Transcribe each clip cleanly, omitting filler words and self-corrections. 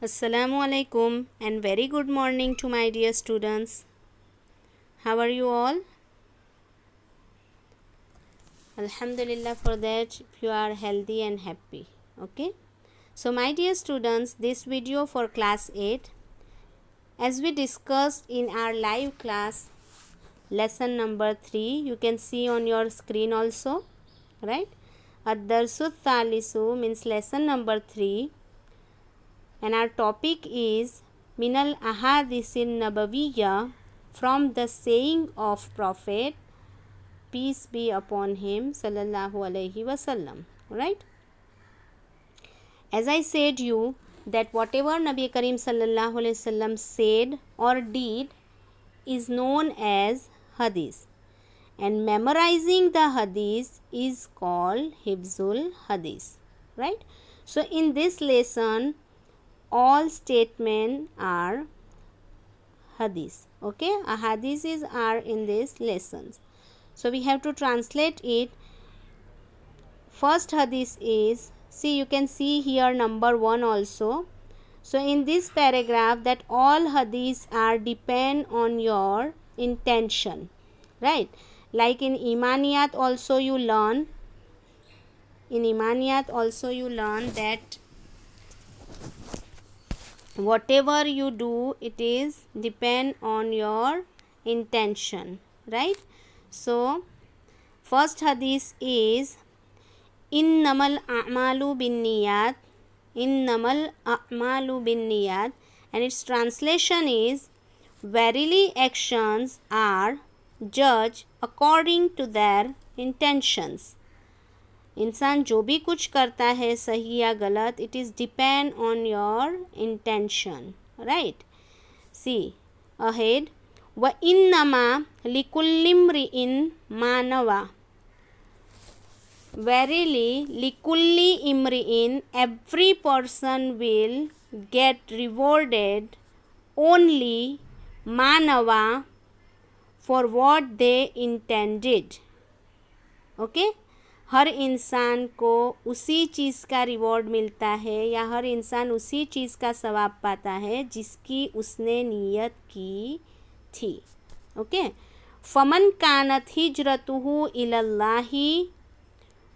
Assalamu alaikum and very good morning to my dear students. How are you all? Alhamdulillah for that you are healthy and happy. Okay. So my dear students, this video for class 8, as we discussed in our live class lesson number 3, you can see on your screen also, right? Ad-Darsu Thalisu means lesson number 3. And our topic is Minal Ahadisin Nabawiyya, from the saying of Prophet, peace be upon him, sallallahu alaihi wasallam. Right? As I said you that whatever Nabi Karim sallallahu alaihi wasallam said or did is known as hadith, and memorizing the hadith is called hifzul hadith. Right? So in this lesson all statements are hadith. Okay, ahadiths are in these lessons. So we have to translate it. First hadith is, see, you can see here number 1 also. So in this paragraph, that all hadiths are depend on your intention, right? Like in Imaniyat also you learn. In Imaniyat also you learn that whatever you do, it is depend on your intention, right? So first hadith is innamal a'malu binniyat, innamal a'malu binniyat, and its translation is verily actions are judged according to their intentions. इंसान जो भी कुछ करता है सही या गलत, it is depend on your intention, right? See अहेड व इन्नमा लिकुल्लिम्रिइन मानवा, वेरीली लिकुल्ली इम्रिइन, every person will get rewarded only मानवा for what they intended. Okay, हर इंसान को उसी चीज़ का रिवॉर्ड मिलता है या हर इंसान उसी चीज़ का सवाब पाता है जिसकी उसने नीयत की थी. ओके, फमन कानत हिजरतुहु इलल्लाहि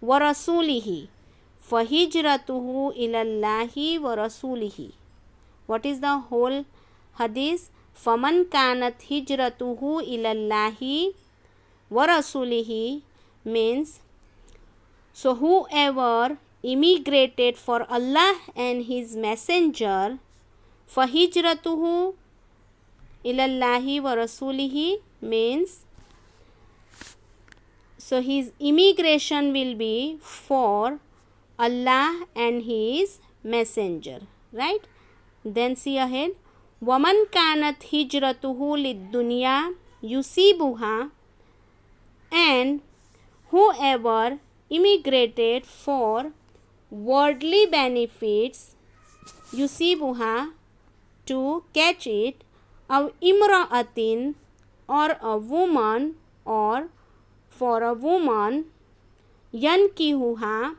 व रसूलिही फहिजरतुहु इलल्लाहि व रसूलिही. व्हाट इज़ द होल हदीस? फमन कानत हिजरतुहु इलल्लाहि व रसूलिही means, so whoever immigrated for Allah and his messenger, fahijratuhu ilallahi wa rasulihi means, so his immigration will be for Allah and his messenger, right? Then see ahead, waman kanat hijratuhu lid-dunya yusibuha, and whoever immigrated for worldly benefits, yusibuha, to catch it, aw imra'atin, or a woman, or for a woman, yankihuha,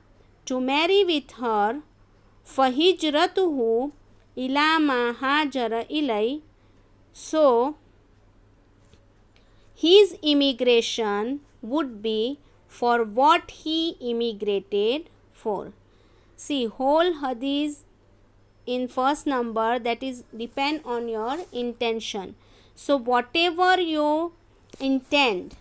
to marry with her, fahijratuhu ila ma hajara ilay, so his immigration would be for what he immigrated for. See, whole hadith in first number, that is depend on your intention. So whatever you intend,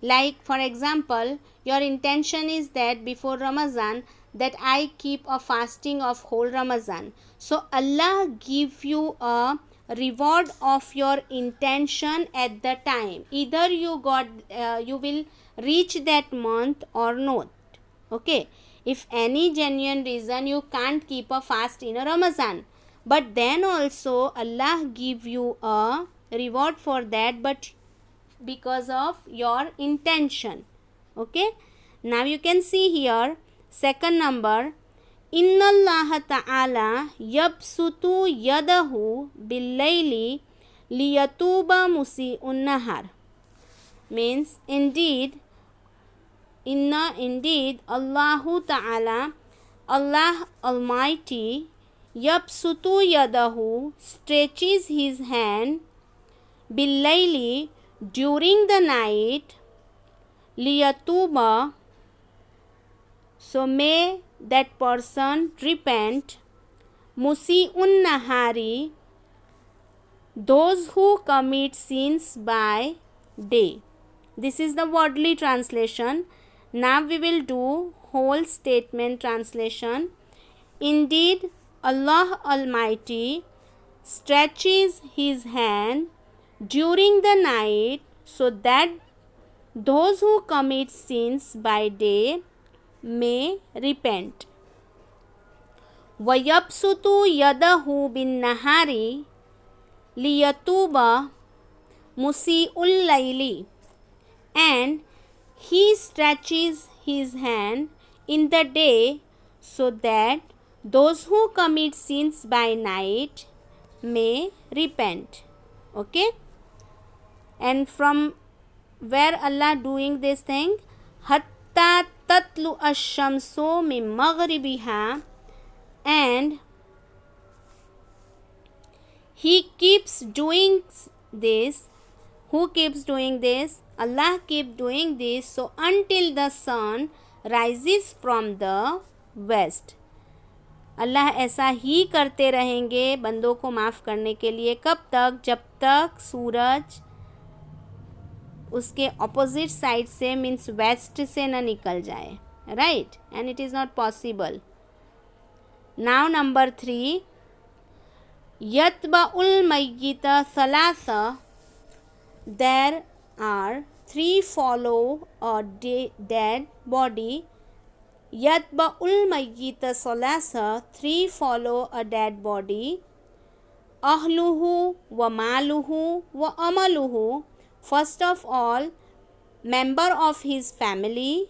like for example, your intention is that before Ramadan that I keep a fasting of whole Ramadan. So Allah give you a reward of your intention at the time. Either you will reach that month or not. Okay, if any genuine reason you can't keep a fast in a Ramadan, but then also Allah give you a reward for that, but because of your intention. Okay, now you can see here second number, inna Allah ta'ala yabsutu yadahu billayli liyatuba musi'un nahar, means indeed Indeed Allahu Ta'ala, Allah Almighty Yapsutu yadahu stretches his hand. Billayli during the night. Liyatuba, so may that person repent. Musi'un nahari, those who commit sins by day. This is the wordly translation. Now we will do whole statement translation. Indeed, Allah Almighty stretches His hand during the night so that those who commit sins by day may repent. وَيَبْسُطُ يَدَهُ بِالنَّهَارِ لِيَتُوبَ مُسِيءُ اللَّيْلِ, and He stretches His hand in the day so that those who commit sins by night may repent. Okay? And from where Allah doing this thing? Hatta tatlu ash-shamsu min maghribiha, and He keeps doing this. Who keeps doing this? Allah keep doing this, so until the sun rises from the west. अल्लाह ऐसा ही करते रहेंगे बंदों को माफ़ करने के लिए. कब तक? जब तक सूरज उसके ऑपोजिट साइड से मीन्स वेस्ट से न निकल जाए. Right? And it is not possible. Now number 3, यत्बउल मय्यित सलासा, there are 3 follow a dead body. Yatba'ul mayyita salasa, 3 follow a dead body. Ahluhu wa maluhu wa amaluhu, first of all member of his family.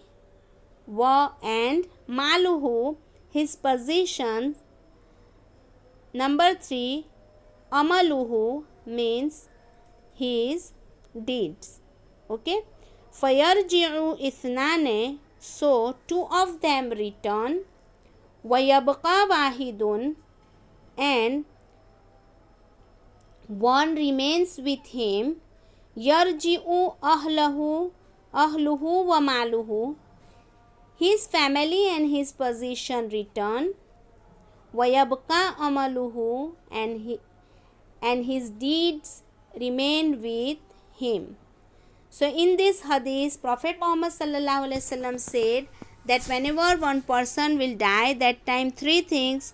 Wa and maluhu, his possessions. Number 3, amaluhu means his deeds. Okay? Fayarji'u ithnane, so 2 of them return. Wayabqa wahidun, and 1 remains with him. Yarji'u ahluhu wa maluhu, his family and his possession return. Wayabqa amaluhu, and his deeds remain with him. So in this hadith, Prophet Muhammad sallallahu alaihi wasallam said that whenever one person will die, that time 3 things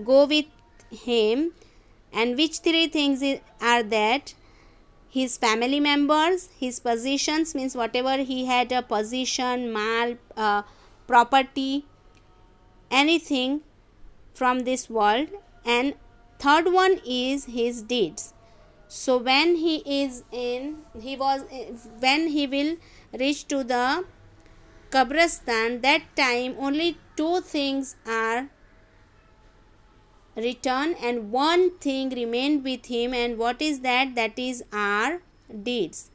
go with him. And which 3 things are that? His family members, his possessions, means whatever he had, a position, mal, property, anything from this world. And third one is his deeds. So when he will reach to the Qabristan, that time only 2 things are returned and 1 thing remained with him. And what is that? That is our deeds.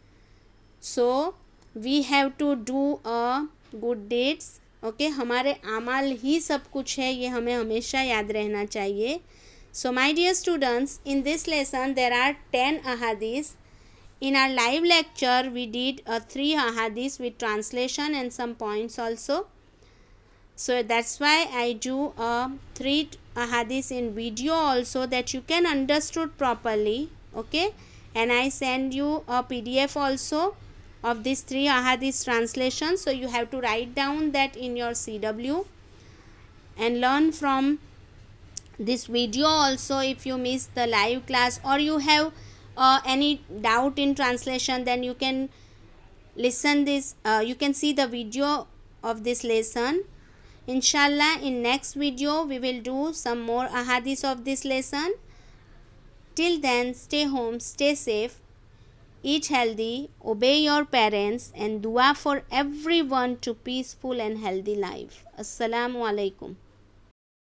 So we have to do a good deeds. Okay, हमारे अमाल ही सब कुछ है, ये हमें हमेशा याद रहना चाहिए. So my dear students, in this lesson there are 10 ahadith. In our live lecture we did 3 ahadith with translation and some points also. So that's why I do 3 ahadith in video also, that you can understood properly. Okay, and I send you a PDF also of these 3 ahadith translations. So you have to write down that in your CW and learn from this video also. If you miss the live class or you have any doubt in translation, then you can listen this, you can see the video of this lesson. Inshallah, in next video we will do some more ahadith of this lesson. Till then, stay home, stay safe, eat healthy, obey your parents, and dua for everyone to peaceful and healthy life. Assalamu alaikum.